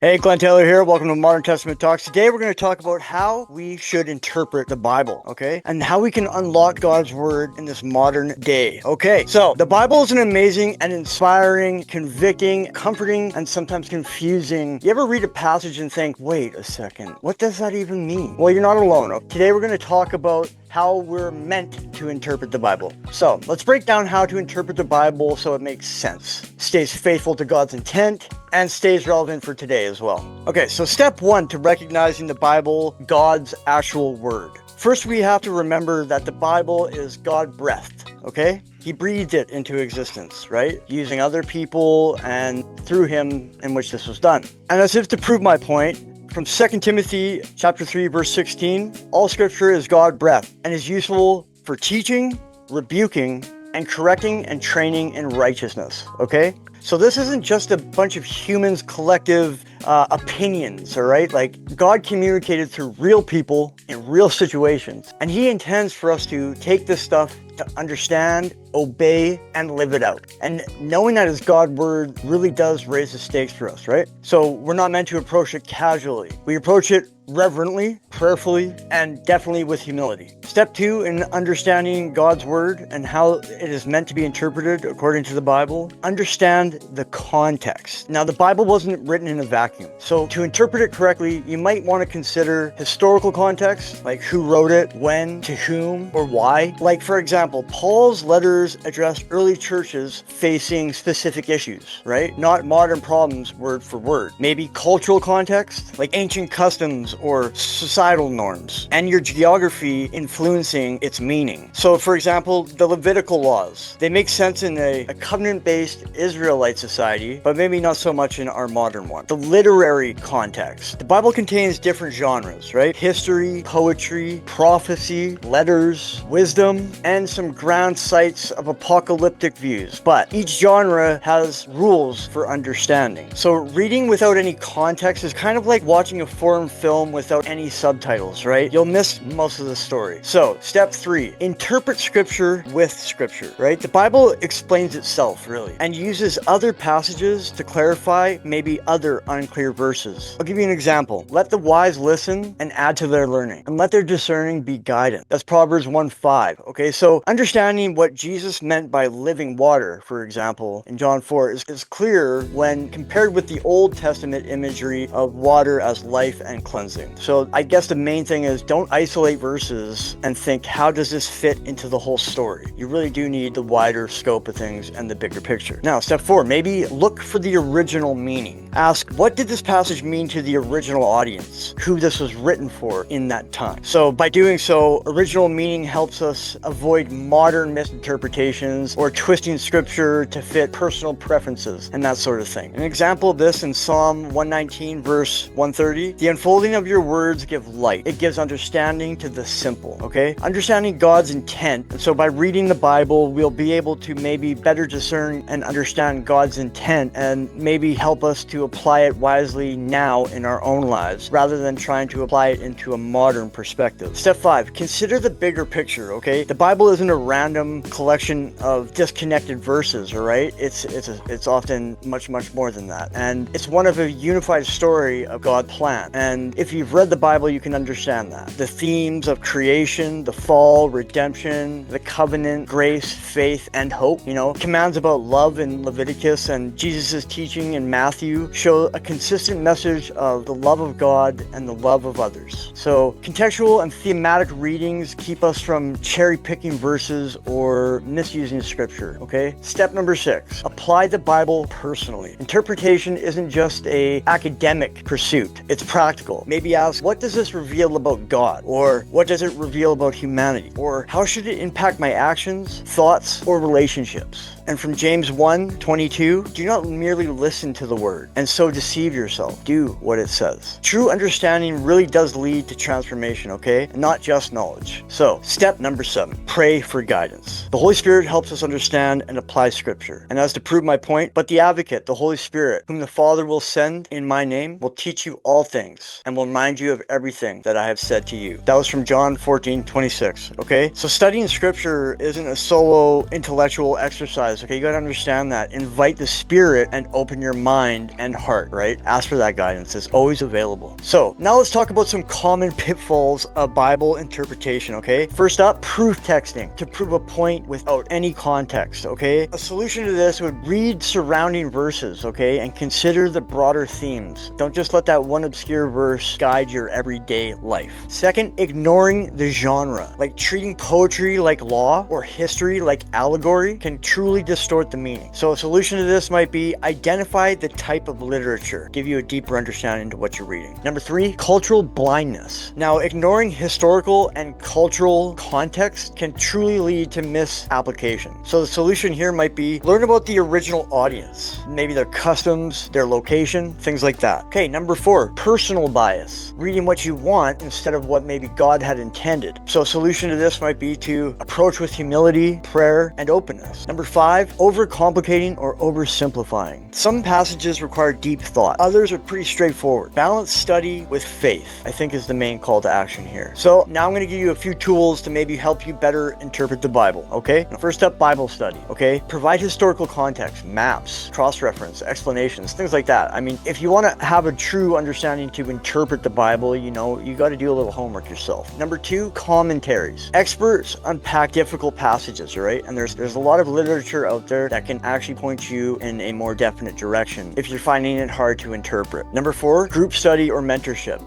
Hey, Glenn Taylor here. Welcome to Modern Testament Talks. Today we're going to talk about how we should interpret the Bible, okay? And how we can unlock God's Word in this modern day, okay? So, the Bible is an amazing and inspiring, convicting, comforting, and sometimes confusing. You ever read a passage and think, wait a second, what does that even mean? Well, you're not alone. Today we're going to talk about how we're meant to interpret the Bible. So, let's break down how to interpret the Bible so it makes sense, stays faithful to God's intent, and stays relevant for today as well. Okay, so step one to recognizing the Bible, God's actual word. First, we have to remember that the Bible is God-breathed, okay? He breathed it into existence, right? Using other people and through him in which this was done. And as if to prove my point, from 2 Timothy chapter 3, verse 16, all scripture is God-breathed and is useful for teaching, rebuking, and correcting and training in righteousness, okay? So this isn't just a bunch of humans' collective opinions, all right? Like, God communicated through real people in real situations. And he intends for us to take this stuff to understand, obey, and live it out. And knowing that his God word really does raise the stakes for us, right? So we're not meant to approach it casually. We approach it reverently, prayerfully, and definitely with humility. Step two in understanding God's word and how it is meant to be interpreted according to the Bible, understand the context. Now, the Bible wasn't written in a vacuum. So to interpret it correctly, you might want to consider historical context, like who wrote it, when, to whom, or why. Like, for example, Paul's letters addressed early churches facing specific issues, right? Not modern problems word for word. Maybe cultural context, like ancient customs or societal norms, and your geography influencing its meaning. So, for example, the Levitical laws, they make sense in a covenant-based Israelite society, but maybe not so much in our modern one. The literary context. The Bible contains different genres, right? History, poetry, prophecy, letters, wisdom, and some ground sites of apocalyptic views. But each genre has rules for understanding. So reading without any context is kind of like watching a foreign film without any subtitles, right? You'll miss most of the story. So, step three, interpret scripture with scripture, right? The Bible explains itself, really, and uses other passages to clarify maybe other unclear verses. I'll give you an example. Let the wise listen and add to their learning, and let their discerning be guidance. That's Proverbs 1:5. Okay, so understanding what Jesus meant by living water, for example, in John 4 is clear when compared with the Old Testament imagery of water as life and cleansing. So I guess the main thing is don't isolate verses and think, how does this fit into the whole story? You really do need the wider scope of things and the bigger picture. Now, step four, maybe look for the original meaning. Ask, what did this passage mean to the original audience? Who this was written for in that time? So by doing so, original meaning helps us avoid modern misinterpretations or twisting scripture to fit personal preferences and that sort of thing. An example of this in Psalm 119 verse 130, the unfolding of your words give light. It gives understanding to the simple, okay? Understanding God's intent. And so by reading the Bible, we'll be able to maybe better discern and understand God's intent and maybe help us to apply it wisely now in our own lives rather than trying to apply it into a modern perspective. Step five, consider the bigger picture, okay? The Bible isn't a random collection of disconnected verses, all right? It's often much more than that. And it's one of a unified story of God's plan. And if you've read the Bible, you can understand that. The themes of creation, the fall, redemption, the covenant, grace, faith, and hope, commands about love in Leviticus and Jesus' teaching in Matthew show a consistent message of the love of God and the love of others. So contextual and thematic readings keep us from cherry-picking verses or misusing scripture, okay? Step number 6, apply the Bible personally. Interpretation isn't just an academic pursuit, it's practical. Maybe ask, what does this reveal about God? Or what does it reveal about humanity? Or how should it impact my actions, thoughts, or relationships? And from James 1:22, do not merely listen to the word and so deceive yourself. Do what it says. True understanding really does lead to transformation, okay? And not just knowledge. So, step number 7, pray pray for guidance. The Holy Spirit helps us understand and apply Scripture. And as to prove my point, but the advocate, the Holy Spirit, whom the Father will send in my name, will teach you all things and will remind you of everything that I have said to you. That was from John 14:26. Okay? So studying Scripture isn't a solo intellectual exercise. Okay? You got to understand that. Invite the Spirit and open your mind and heart, right? Ask for that guidance. It's always available. So now let's talk about some common pitfalls of Bible interpretation, okay? First up, proof texting, to prove a point without any context, okay? A solution to this would read surrounding verses, okay? And consider the broader themes. Don't just let that one obscure verse guide your everyday life. Second, ignoring the genre. Like treating poetry like law or history like allegory can truly distort the meaning. So a solution to this might be identify the type of literature, give you a deeper understanding into what you're reading. Number 3, cultural blindness. Now, ignoring historical and cultural context can truly lead to misapplication. So the solution here might be learn about the original audience, maybe their customs, their location, things like that. Okay, number 4, personal bias. Reading what you want instead of what maybe God had intended. So a solution to this might be to approach with humility, prayer, and openness. Number 5, overcomplicating or oversimplifying. Some passages require deep thought. Others are pretty straightforward. Balance study with faith, I think, is the main call to action here. So now I'm going to give you a few tools to maybe help you better interpret the Bible, okay? First up, Bible study, okay? Provide historical context, maps, cross-reference, explanations, things like that. I mean, if you want to have a true understanding to interpret the Bible, you got to do a little homework yourself. Number 2, commentaries. Experts unpack difficult passages, right? And there's a lot of literature out there that can actually point you in a more definite direction if you're finding it hard to interpret. Number 4, group study or mentorship,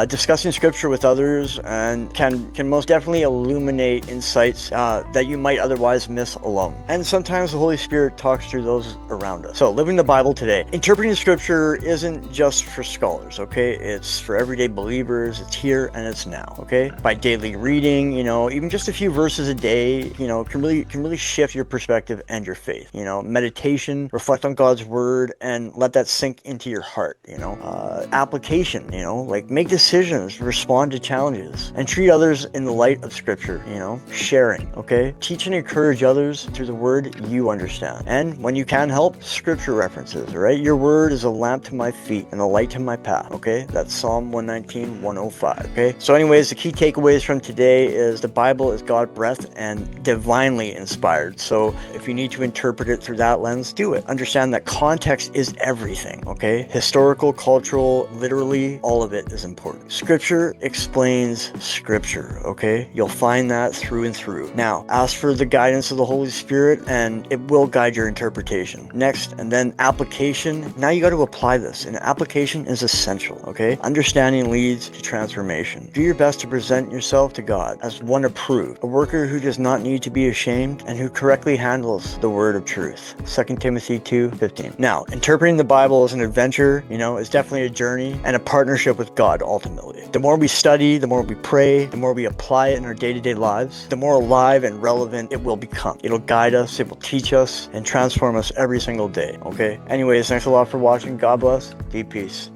discussing Scripture with others and can most definitely illuminate insights that you might otherwise miss alone. And sometimes the Holy Spirit talks through those around us. So living the Bible today. Interpreting Scripture isn't just for scholars, okay? It's for everyday believers. It's here and it's now, okay? By daily reading, even just a few verses a day, can really shift your perspective and your faith. Meditation, reflect on God's word and let that sink into your heart. Application, like make decisions, respond to challenges, and treat others in the light of Scripture. Sharing, okay? Teach and encourage others through the word you understand. And when you can help, Scripture references, right? Your word is a lamp to my feet and a light to my path, okay? That's Psalm 119, 105, okay? So anyways, the key takeaways from today is the Bible is God-breathed and divinely inspired. So if you need to interpret it through that lens, do it. Understand that context is everything, okay? Historical, cultural, literally, all of it is important. Scripture explains Scripture, okay? You'll find that through and through. Now, ask for the guidance of the Holy Spirit and it will guide your interpretation. Next, and then application. Now you got to apply this, and application is essential, okay? Understanding leads to transformation. Do your best to present yourself to God as one approved, a worker who does not need to be ashamed and who correctly handles the word of truth. 2 Timothy 2:15. Now, interpreting the Bible is an adventure, is definitely a journey and a partnership with God ultimately. The more we study, the more we pray, the more we apply it in our day-to-day lives, the more alive and relevant it will become. It'll guide us, it will teach us, and transform us every single day, okay? Anyways, thanks a lot for watching. God bless. Deep peace.